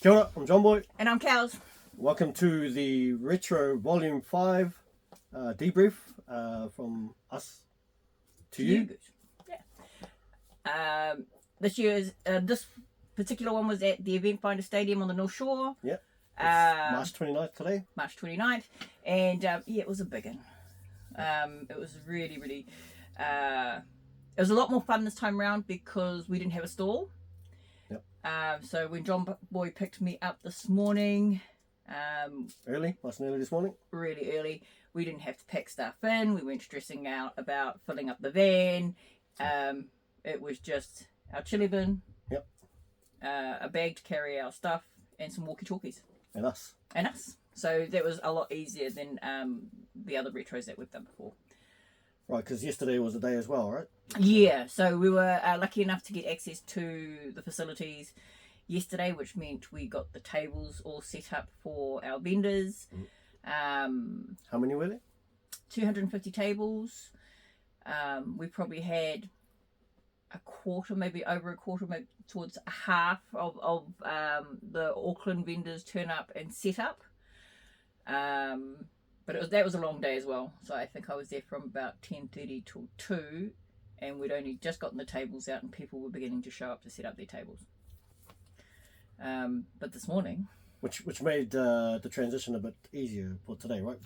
Kia ora, I'm John Boy. And I'm Cows. Welcome to the Retro Volume 5 debrief from us to you. Yeah. This particular one was at the Eventfinda Stadium on the North Shore. Yep. March 29th today. March 29th. And it was a big one. It was really, it was a lot more fun this time around because we didn't have a stall. Yep. So when John Boy picked me up this morning, early, nice and early this morning. Really early. We didn't have to pack stuff in. We weren't stressing out about filling up the van. It was just our chili bin, Yep. A bag to carry our stuff, and some walkie-talkies. And us. So that was a lot easier than the other retros that we've done before. Right, because yesterday was the day as well, right? Yeah, so we were lucky enough to get access to the facilities yesterday, which meant we got the tables all set up for our vendors. How many were there? 250 tables. We probably had a quarter, maybe over a quarter, maybe towards a half of the Auckland vendors turn up and set up. But that was a long day as well. So I think I was there from about 10:30 till 2, and we'd only just gotten the tables out and people were beginning to show up to set up their tables. But this morning... Which made the transition a bit easier for today, right?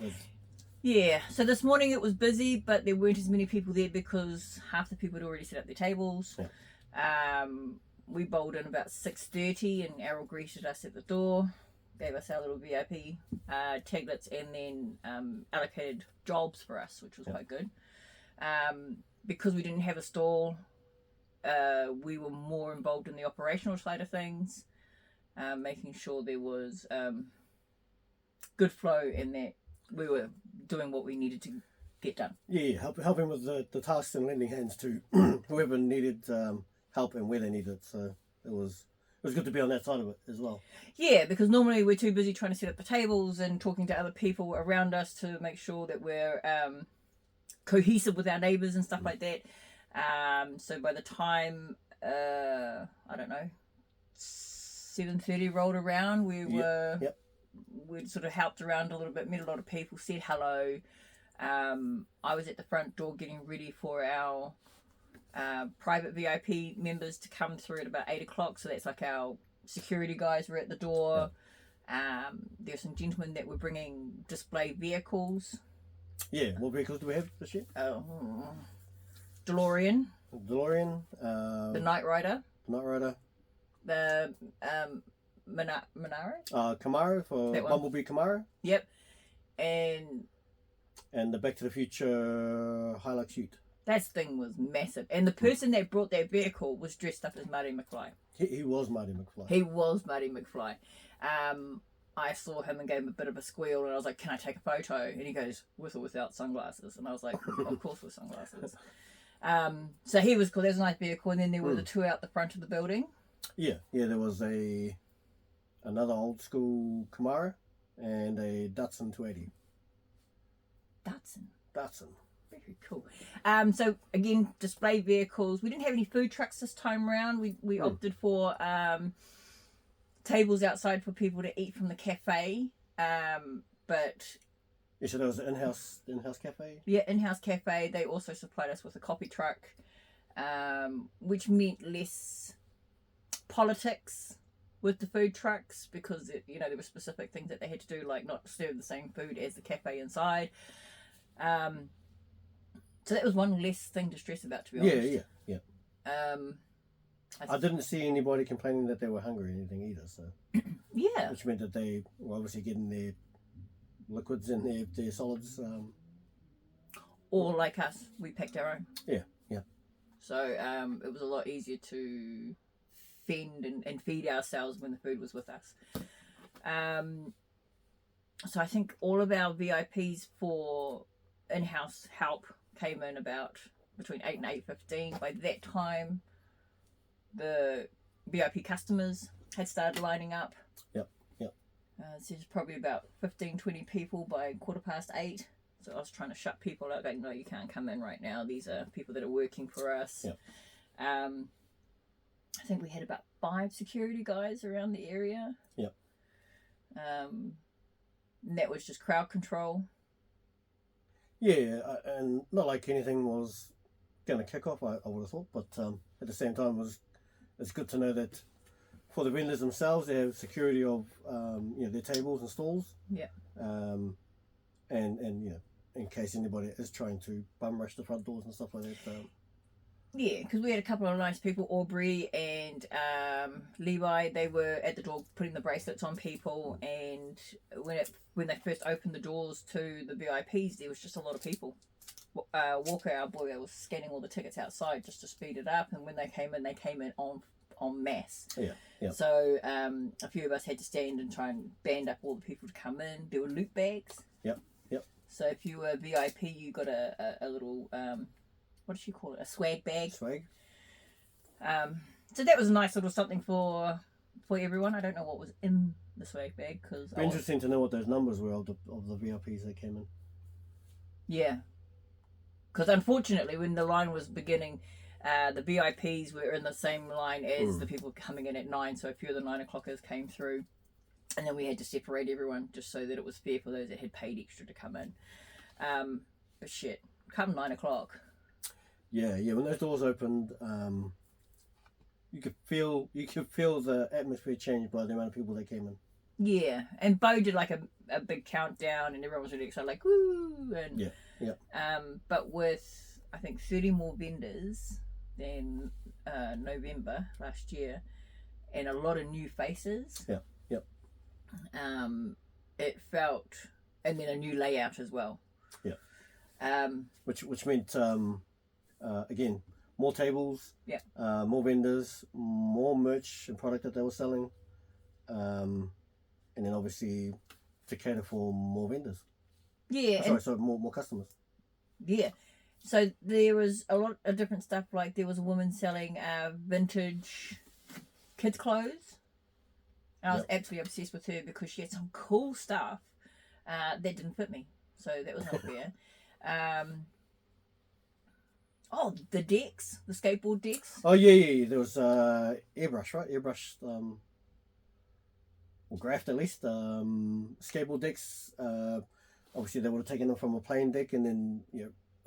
Yeah, so this morning it was busy, but there weren't as many people there because half the people had already set up their tables. Yeah. We bowled in about 6:30 and Errol greeted us at the door, gave us our little VIP taglets, and then allocated jobs for us, which was quite good. Because we didn't have a stall, we were more involved in the operational side of things, making sure there was good flow and that we were doing what we needed to get done. Yeah, helping with the tasks and lending hands to whoever needed help and where they needed it. So it was good to be on that side of it as well. Yeah, because normally we're too busy trying to set up the tables and talking to other people around us to make sure that we're cohesive with our neighbours and stuff like that. So by the time, 7:30 rolled around, we'd sort of helped around a little bit, met a lot of people, said hello. I was at the front door getting ready for our private VIP members to come through at about 8 o'clock. So that's like our security guys were at the door. There were some gentlemen that were bringing display vehicles. Yeah, what vehicles do we have this year? DeLorean. The Night Rider. The Monaro. Camaro for Bumblebee Camaro. Yep. And the Back to the Future Hilux Ute. That thing was massive. And the person that brought that vehicle was dressed up as Marty McFly. He was Marty McFly. He was Marty McFly. I saw him and gave him a bit of a squeal, and I was like, "Can I take a photo?" And he goes, "With or without sunglasses?" And I was like, "Of course with sunglasses." So he was cool. There's a nice vehicle, and then there were the two out the front of the building. Yeah. There was another old school Camaro and a Datsun 280. Datsun. Very cool. So again, display vehicles. We didn't have any food trucks this time around. We opted for tables outside for people to eat from the cafe. But you said there was an in-house cafe? Yeah, in-house cafe. They also supplied us with a coffee truck, which meant less politics with the food trucks because there were specific things that they had to do, like not serve the same food as the cafe inside. So that was one less thing to stress about, to be honest. Yeah. I didn't see anybody complaining that they were hungry or anything either. So yeah, which meant that they were obviously getting their liquids and their solids. Or like us, we packed our own. Yeah. So it was a lot easier to fend and feed ourselves when the food was with us. So I think all of our VIPs for in-house help came in about between 8 and 8:15. By that time, the VIP customers had started lining up. Yep. So there's probably about 15-20 people by 8:15. So I was trying to shut people out, going, "No, you can't come in right now. These are people that are working for us." Yep. I think we had about 5 security guys around the area. Yep. And that was just crowd control. Yeah, and not like anything was going to kick off, I would have thought, but at the same time, it's good to know that for the vendors themselves, they have security of their tables and stalls. Yeah. And in case anybody is trying to bum rush the front doors and stuff like that. Yeah, because we had a couple of nice people, Aubrey and Levi. They were at the door putting the bracelets on people, and when they first opened the doors to the VIPs, there was just a lot of people. Walker, our boy, was scanning all the tickets outside just to speed it up, and when they came in en masse. Yeah. So a few of us had to stand and try and band up all the people to come in. There were loot bags. Yep. So if you were VIP, you got a little what does she call it? A swag bag. Swag. So that was a nice little something for everyone. I don't know what was in the swag bag because Interesting to know what those numbers were of the VIPs that came in. Yeah, because unfortunately, when the line was beginning, the VIPs were in the same line as the people coming in at 9. So a few of the 9 o'clockers came through, and then we had to separate everyone just so that it was fair for those that had paid extra to come in. But shit, come 9 o'clock. Yeah. When those doors opened, you could feel the atmosphere change by the amount of people that came in. Yeah, and Bo did like a big countdown, and everyone was really excited, like woo! And yeah. But with I think 30 more vendors than November last year, and a lot of new faces. Yeah. It felt, and then a new layout as well. Yeah. Which meant again, more tables. Yeah. More vendors, more merch and product that they were selling, and then obviously to cater for more vendors. Yeah. So more customers. Yeah. So there was a lot of different stuff. Like there was a woman selling vintage kids' clothes. And I was absolutely obsessed with her because she had some cool stuff that didn't fit me. So that was not fair. The decks, the skateboard decks. Oh yeah. There was airbrush, right? Airbrush, or graphed at least. Skateboard decks. Obviously, they would have taken them from a plain deck and then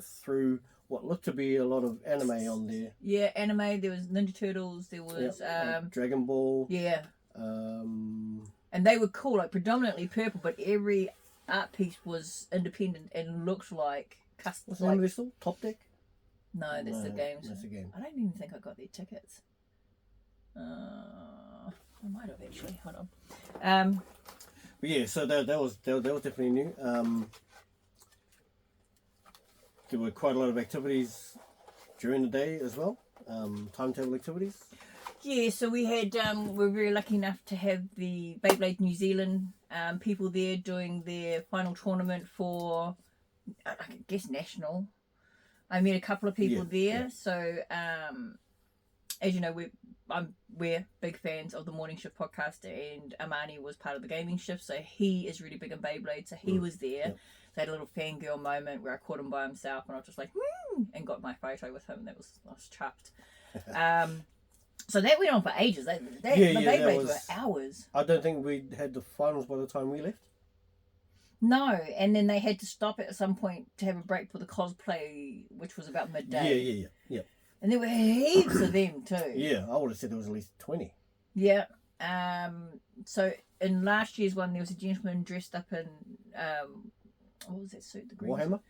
through what looked to be a lot of anime on there. Yeah, anime. There was Ninja Turtles. There was Dragon Ball. Yeah. And they were cool, like predominantly purple, but every art piece was independent and looked like custom. What's the name of this still? Top Deck? No, that's the game. That's the game. I don't even think I got their tickets. I might have actually. Hold on. But yeah, so that was definitely new. There were quite a lot of activities during the day as well. Timetable activities. Yeah, so we had we were very lucky enough to have the Beyblade New Zealand people there doing their final tournament for, I guess, national. I met a couple of people there. Yeah. So as you know, we're big fans of the Morning Shift podcast, and Amani was part of the gaming shift, so he is really big in Beyblade, so he was there. Yeah. So I had a little fangirl moment where I caught him by himself and I was just like, and got my photo with him. I was chuffed. So that went on for ages. The Beyblades were hours. I don't think we had the finals by the time we left. No, and then they had to stop it at some point to have a break for the cosplay, which was about midday. Yeah. And there were heaps of them too. Yeah, I would have said there was at least 20. Yeah. So in last year's one, there was a gentleman dressed up in what was that suit? The green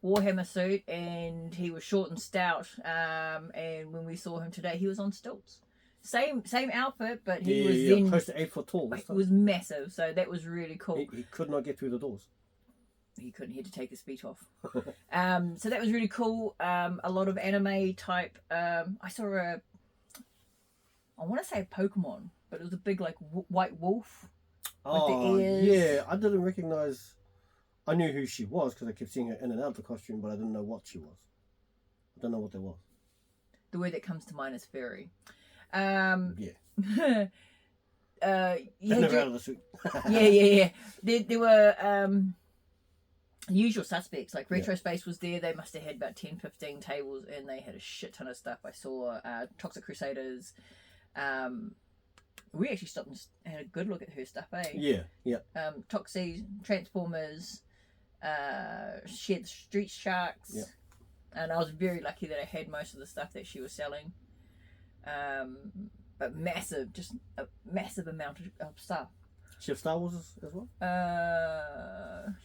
Warhammer suit, and he was short and stout. And when we saw him today, he was on stilts. Same outfit, but he was then close to 8 foot tall. It was massive, so that was really cool. He could not get through the doors. He couldn't. He had to take his feet off. So that was really cool. A lot of anime type. I saw I want to say a Pokemon, but it was a big like white wolf with the ears. Yeah, I didn't recognize. I knew who she was because I kept seeing her in and out of the costume, but I didn't know what she was. I don't know what that was. The word that comes to mind is fairy. Yeah. Never out of the suit. yeah. There were usual suspects, like Retro Space was there. They must have had about 10-15 tables, and they had a shit ton of stuff. I saw Toxic Crusaders, We actually stopped and had a good look at her stuff, eh? Yeah, yeah. Toxies, Transformers, she had the Street Sharks. Yeah. And I was very lucky that I had most of the stuff that she was selling. But massive, just a massive amount of stuff. She have Star Wars as well?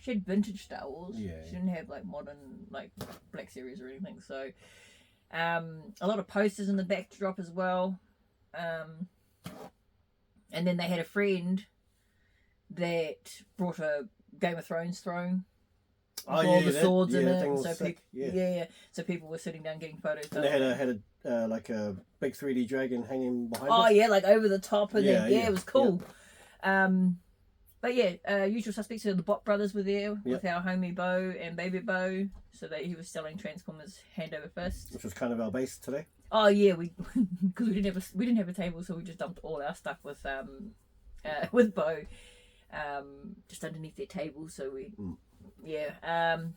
She had vintage Star Wars. Yeah. She didn't have like modern, like Black Series or anything. So, a lot of posters in the backdrop as well. And then they had a friend that brought a Game of Thrones throne. Oh, all yeah, the swords in that it. thing was So sick. yeah. So people were sitting down getting photos. And they had a like a big 3D dragon hanging behind Oh it. yeah, like over the top and Yeah, it was cool. But yeah, usual suspects. So the Bot brothers were there with our homie Bo and baby Bo. So that he was selling Transformers hand over fist, Which was kind of our base today. Oh yeah, because we didn't have a table, so we just dumped all our stuff with Bo, just underneath their table. So we And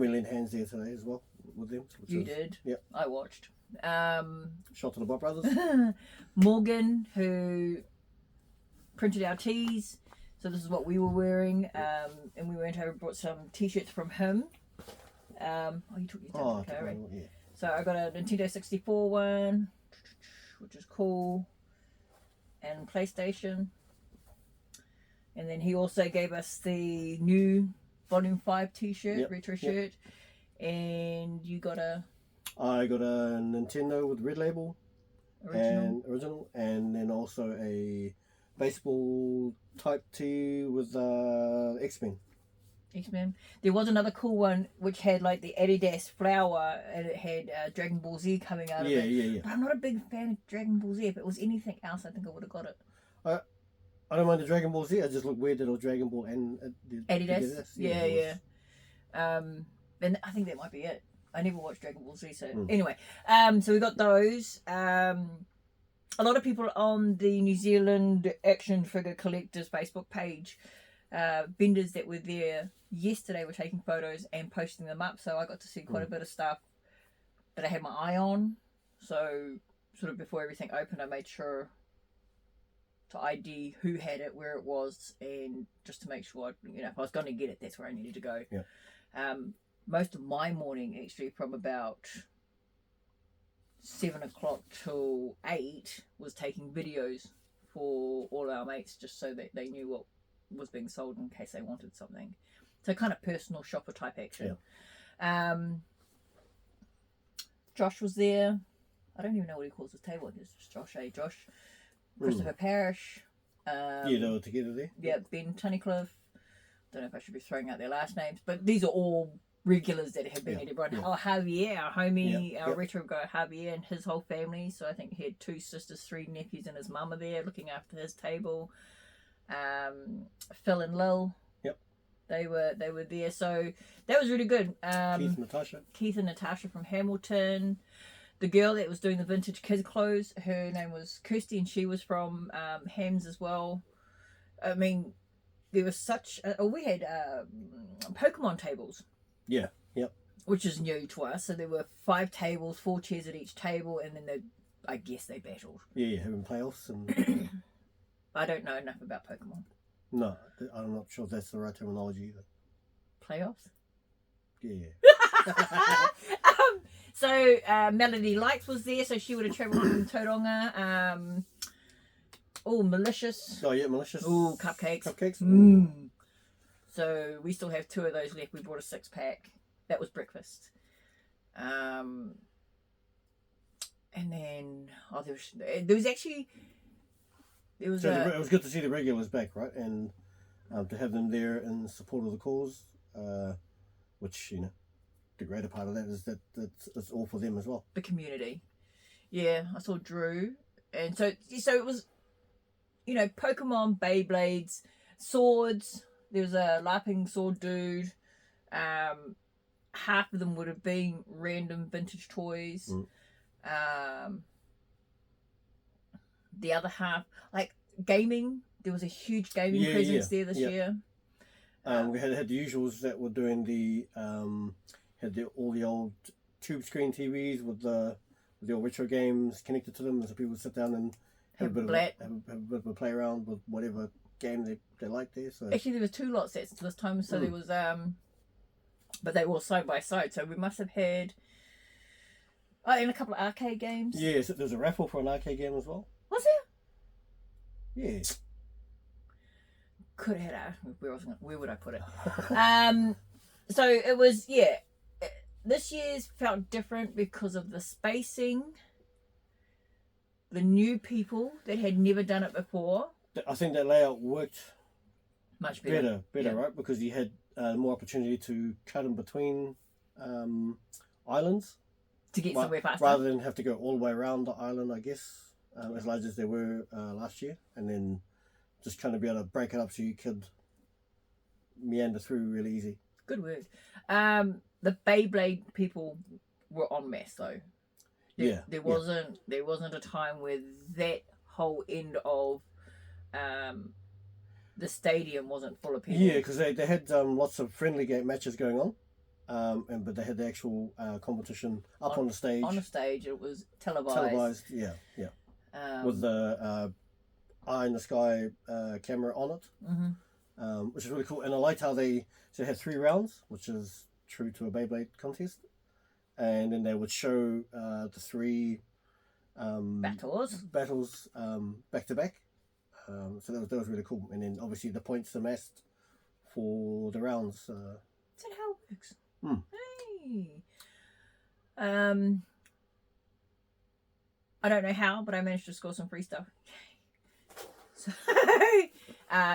we lent hands there today as well with them. You did? Yep. I watched. Shot to the Bob Brothers. Morgan, who printed our tees. So this is what we were wearing. And we went over and brought some t-shirts from him. You took your time. Yeah. So I got a Nintendo 64 one, which is cool. And PlayStation. And then he also gave us the new Volume 5 t-shirt, retro shirt. And you got I got a Nintendo with red label. original. And then also a baseball type tee with X-Men. X-Men. There was another cool one which had like the Adidas flower and it had Dragon Ball Z coming out of it. Yeah. But I'm not a big fan of Dragon Ball Z. If it was anything else, I think I would have got it. I don't mind the Dragon Ball Z. I just look weird that it was Dragon Ball and Adidas. Yeah. And I think that might be it. I never watched Dragon Ball Z, so anyway. So we got those. A lot of people on the New Zealand Action Figure Collectors Facebook page, vendors that were there yesterday were taking photos and posting them up. So I got to see quite a bit of stuff that I had my eye on. So sort of before everything opened, I made sure to ID who had it, where it was, and just to make sure, if I was going to get it, that's where I needed to go. Yeah. Most of my morning, actually, from about 7 o'clock till 8, was taking videos for all our mates, just so that they knew what was being sold in case they wanted something. So kind of personal shopper type action. Yeah. Josh was there. I don't even know what he calls his table. It's just Josh. Josh. Christopher Parrish. They were together there. Yeah, Ben Tunnicliffe. Don't know if I should be throwing out their last names, but these are all regulars that have been at everyone. Oh, Javier, our homie, our retro guy Javier and his whole family. So I think he had 2 sisters, 3 nephews, and his mum are there looking after his table. Phil and Lil. Yep. They were there. So that was really good. Keith and Natasha from Hamilton. The girl that was doing the vintage kids clothes, her name was Kirsty, and she was from Hams as well. I mean, there was such... we had Pokemon tables. Yeah, yep. Which is new to us. So there were 5 tables, 4 chairs at each table, and then I guess they battled. Yeah, having playoffs and... I don't know enough about Pokemon. No, I'm not sure that's the right terminology either. Playoffs? Yeah. So Melody Lights was there, so she would have travelled from Tauranga. Malicious. Oh yeah, Malicious. Oh, cupcakes. Cupcakes. So we still have 2 of those left. We bought a 6-pack. That was breakfast. And then there was actually. It was good to see the regulars back, right? And to have them there in support of the cause, which the greater part of that is that it's all for them as well. The community. Yeah, I saw Drew, and so it was, Pokemon, Beyblades, swords. There was a LARPing sword dude. Half of them would have been random vintage toys. The other half, like gaming, there was a huge gaming presence there this year. We had the usuals that were doing the all the old tube screen TVs with the the old retro games connected to them, and so people would sit down and have a bit of a play around with whatever game they like there. So actually, there was 2 lot sets this time, so there was but they were side by side, so we must have had and a couple of arcade games. yeah, so there's a raffle for an arcade game as well. Was there? Yeah. Could have had where would I put it? So it was this year's felt different because of the spacing, the new people that had never done it before. I think that layout worked Much better, yeah. Right? Because you had more opportunity to cut in between islands to get somewhere faster, rather than have to go all the way around the island, I guess, as large as they were last year, and then just kind of be able to break it up so you could meander through really easy. Good word. The Beyblade people were en masse though. There wasn't a time where that whole end of the stadium wasn't full of people. Yeah, because they had lots of friendly game matches going on, but they had the actual competition up on the stage. On the stage, it was televised. Televised, yeah. With the eye in the sky camera on it, which is really cool. And I liked how they had 3 rounds, which is true to a Beyblade contest, and then they would show the 3 battles back to back. So that was really cool. And then obviously the points amassed for the rounds. Is that how it works? Hey. I don't know how, but I managed to score some free stuff. So,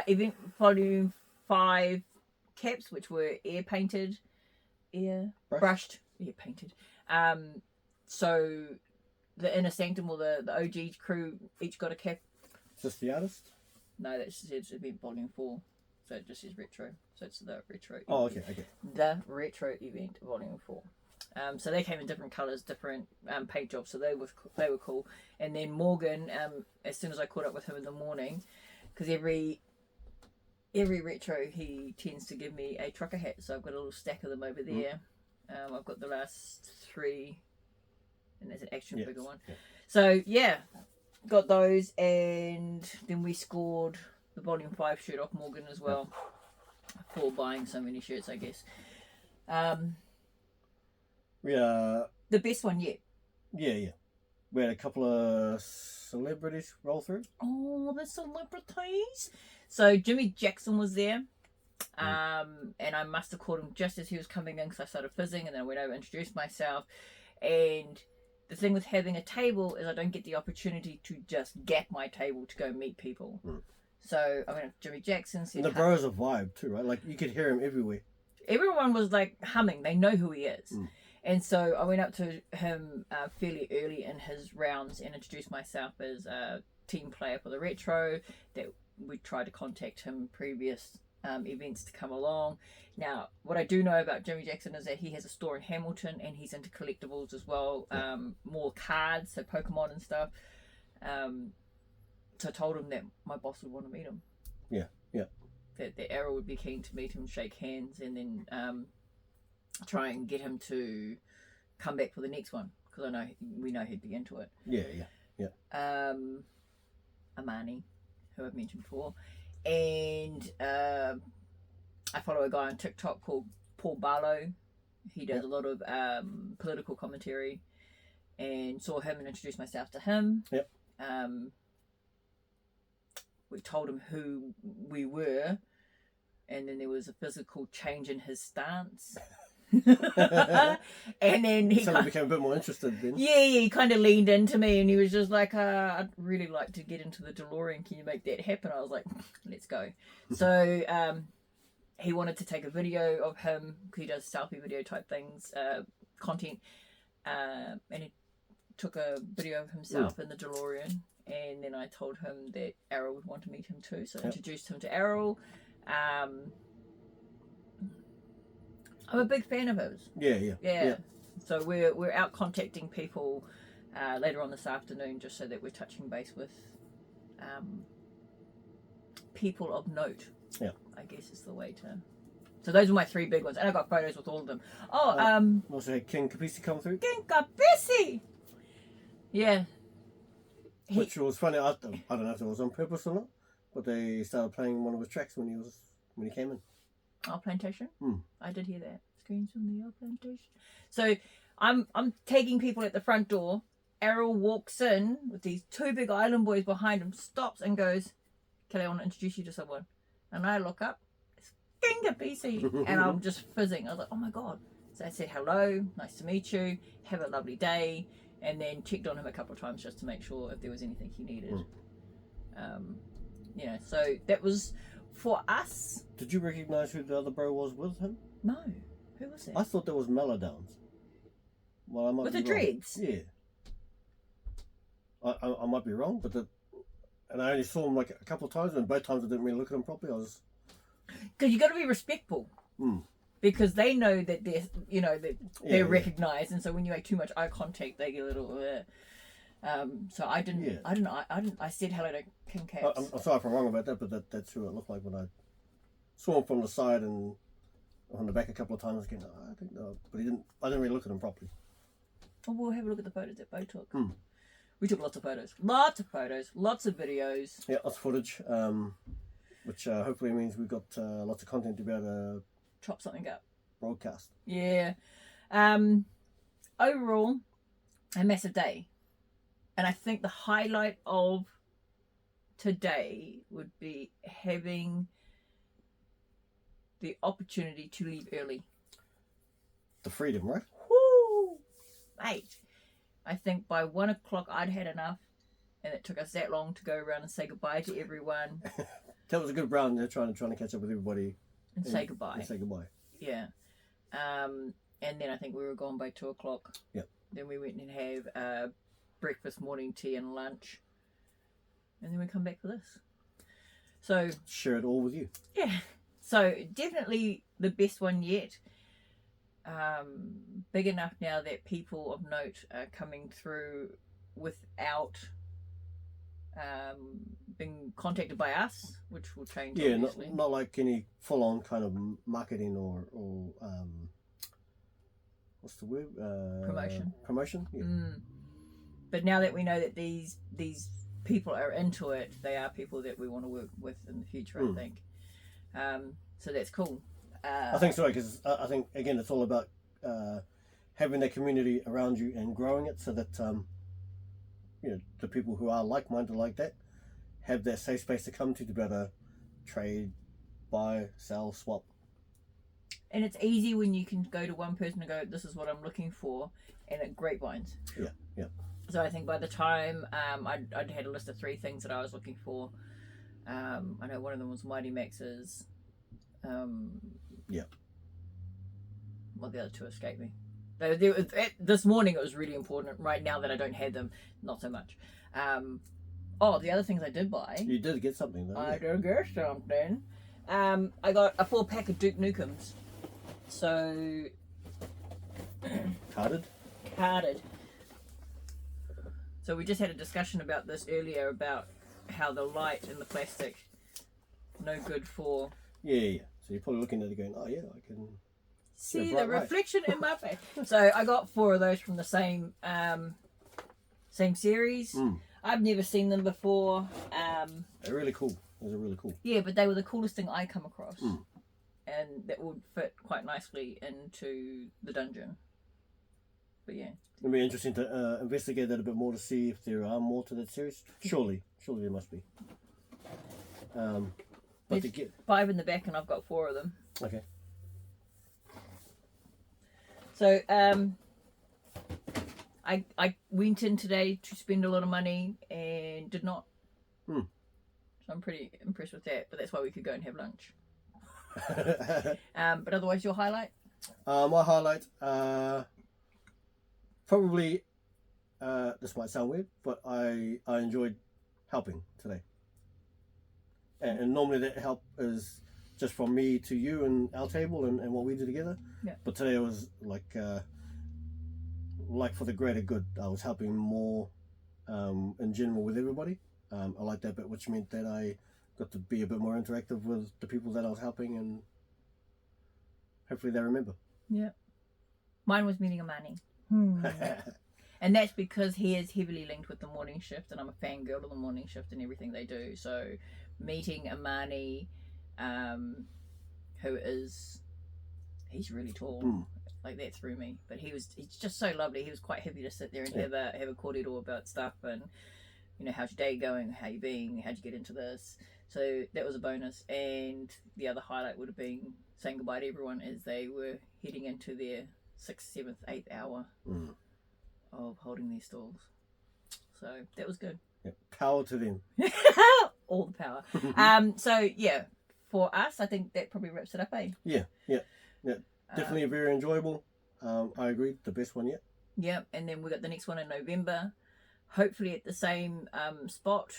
event volume 5 caps, which were brushed, painted. So the Inner Sanctum or the OG crew each got a cap. Is this the artist? No, that says event volume 4. So it just says retro. So it's the retro. Oh, event. okay. The retro event volume 4. So they came in different colours, different paint jobs. So they were cool. And then Morgan, as soon as I caught up with him in the morning, because every retro he tends to give me a trucker hat. So I've got a little stack of them over there. I've got the last 3, and there's an extra bigger one. Yeah. So got those, and then we scored the volume 5 shirt off Morgan as well for buying so many shirts, I guess. The best one yet. Yeah. We had a couple of celebrities roll through. Oh, the celebrities! So Jimmy Jackson was there. And I must have caught him just as he was coming in because I started fizzing, and then I went over and introduced myself. And the thing with having a table is I don't get the opportunity to just gap my table to go meet people. So I went up to Jimmy Jackson. And the bro's a vibe too, right? Like you could hear him everywhere. Everyone was like humming. They know who he is. And so I went up to him fairly early in his rounds and introduced myself as a team player for the retro, that we tried to contact him previous events to come along. Now, what I do know about Jimmy Jackson is that he has a store in Hamilton, and he's into collectibles as well, more cards, so Pokemon and stuff. So I told him that my boss would want to meet him. Yeah. That Arrow would be keen to meet him, shake hands, and then try and get him to come back for the next one, because we know he'd be into it. Yeah. Amani, who I've mentioned before, and I follow a guy on TikTok called Paul Barlow. He does a lot of political commentary, and saw him and introduced myself to him. We told him who we were, and then there was a physical change in his stance. And then he became a bit more interested then. He kind of leaned into me, and he was just like, I'd really like to get into the DeLorean, can you make that happen? I was like, let's go. So he wanted to take a video of him, because he does selfie video type things, content, and he took a video of himself in the DeLorean, and then I told him that Errol would want to meet him too, so I introduced him to Errol. I'm a big fan of his. Yeah. So we're out contacting people later on this afternoon, just so that we're touching base with people of note. I guess is the way to. So those are my 3 big ones, and I got photos with all of them. Also had King Kapisi come through. King Kapisi. Yeah. Which was funny. I don't know if it was on purpose or not, but they started playing one of his tracks when he came in. Our plantation. Hmm. I did hear that. Screams from the old plantation. So I'm taking people at the front door. Errol walks in with these two big island boys behind him, stops and goes, "Kelly, I want to introduce you to someone." And I look up, it's Ginga BC, and I'm just fizzing. I was like, "Oh my god!" So I said, "Hello, nice to meet you. Have a lovely day," and then checked on him a couple of times just to make sure if there was anything he needed. So that was for us. Did you recognise who the other bro was with him? No, who was that? I thought that was Melodowns. Well, I might With be the wrong. dreads? Yeah. I might be wrong, and I only saw him like a couple of times, and both times I didn't really look at him properly. Because you got to be respectful, because they know that they're recognised, and so when you make too much eye contact, they get a little. So I didn't. Yeah. I didn't. I said hello to King Caps. I'm sorry if I'm wrong about that, but that's who it looked like when I saw him from the side and on the back a couple of times. Again, I think no, but I didn't really look at him properly. Oh, we'll have a look at the photos that Bo took. We took lots of photos, lots of videos. Yeah, lots of footage, which hopefully means we've got lots of content to be able to Chop something up. broadcast. Yeah. Overall, a massive day. And I think the highlight of today would be having the opportunity to leave early. The freedom, right? Woo! Mate. I think by 1 o'clock I'd had enough, and it took us that long to go around and say goodbye to everyone. That was a good round. They're trying to catch up with everybody and say goodbye. And say goodbye. Yeah. And then I think we were gone by 2 o'clock. Yep. Then we went and have breakfast, morning tea, and lunch. And then we come back for this. So share it all with you. Yeah. So definitely the best one yet. Big enough now that people of note are coming through without being contacted by us, which will change. Yeah, obviously. not like any full-on kind of marketing or what's the word? Promotion. Yeah. But now that we know that these people are into it, they are people that we want to work with in the future. I think. So that's cool. I think so, because I think again it's all about having that community around you and growing it, so that the people who are like-minded like that have that safe space to come to be able to trade, buy, sell, swap. And it's easy when you can go to one person and go, "This is what I'm looking for," and it grapevines. Yeah. So I think by the time I'd had a list of 3 things that I was looking for. I know one of them was Mighty Max's. Well, the other 2 escape me. This morning it was really important. Right now that I don't have them, not so much. The other things I did buy. You did get something though. I did get something. I got a 4-pack of Duke Nukem's. So Carded. So we just had a discussion about this earlier, about how the light and the plastic no good for. Yeah. So you're probably looking at it going, "Oh yeah, I can see the reflection in my face." So I got 4 of those from the same series. I've never seen them before. They're really cool. Those are really cool. Yeah, but they were the coolest thing I come across, and that would fit quite nicely into the dungeon. But yeah, it'll be interesting to investigate that a bit more to see if there are more to that series. Surely there must be. But there's 5 in the back, and I've got 4 of them. Okay. So I went in today to spend a lot of money and did not. So I'm pretty impressed with that. But that's why we could go and have lunch. But otherwise, your highlight? My highlight, probably. This might sound weird, but I enjoyed helping today. And normally that help is just from me to you and our table and what we do together. Yeah. But today it was like for the greater good. I was helping more in general with everybody. I like that bit, which meant that I got to be a bit more interactive with the people that I was helping, and hopefully they remember. Yeah. Mine was meeting Amani. And that's because he is heavily linked with the morning shift, and I'm a fangirl of the morning shift and everything they do. So meeting Amani, who is, he's really tall. Like that threw me, but he's just so lovely. He was quite happy to sit there and have a cordial about stuff, and you know, how's your day going, how you been, how'd you get into this. So that was a bonus. And the other highlight would have been saying goodbye to everyone as they were heading into their 6th, 7th, 8th hour of holding these stalls. So that was good. Power to them. All the power. So yeah, for us, I think that probably wraps it up, eh? Yeah. Definitely very enjoyable. I agree, the best one yet. Yeah, and then we got the next one in November, hopefully at the same spot.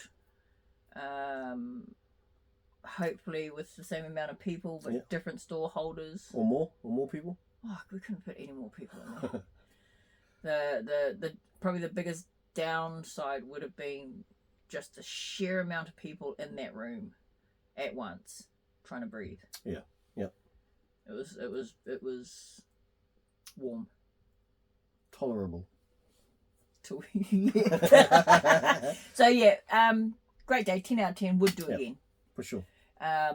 Hopefully with the same amount of people, but different store holders. Or more people. Oh, we couldn't put any more people in there. the probably the biggest downside would have been just the sheer amount of people in that room at once trying to breathe. Yeah. It was warm. Tolerable. So yeah, great day, 10 out of 10, would do again. For sure. I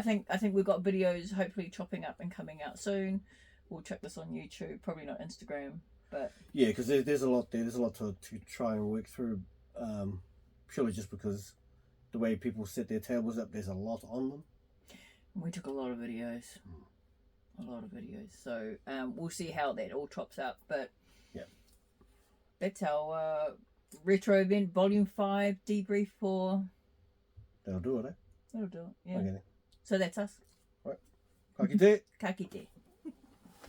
think we've got videos hopefully chopping up and coming out soon. We'll check this on YouTube, probably not Instagram, but yeah, because there's a lot there. There's a lot to try and work through, purely just because the way people set their tables up, there's a lot on them. We took a lot of videos. So we'll see how that all chops up, but that's our retro event volume 5 debrief for. That'll do it, eh? That'll do it, yeah. Okay. So that's us. Right. Ka kite. Ka kite.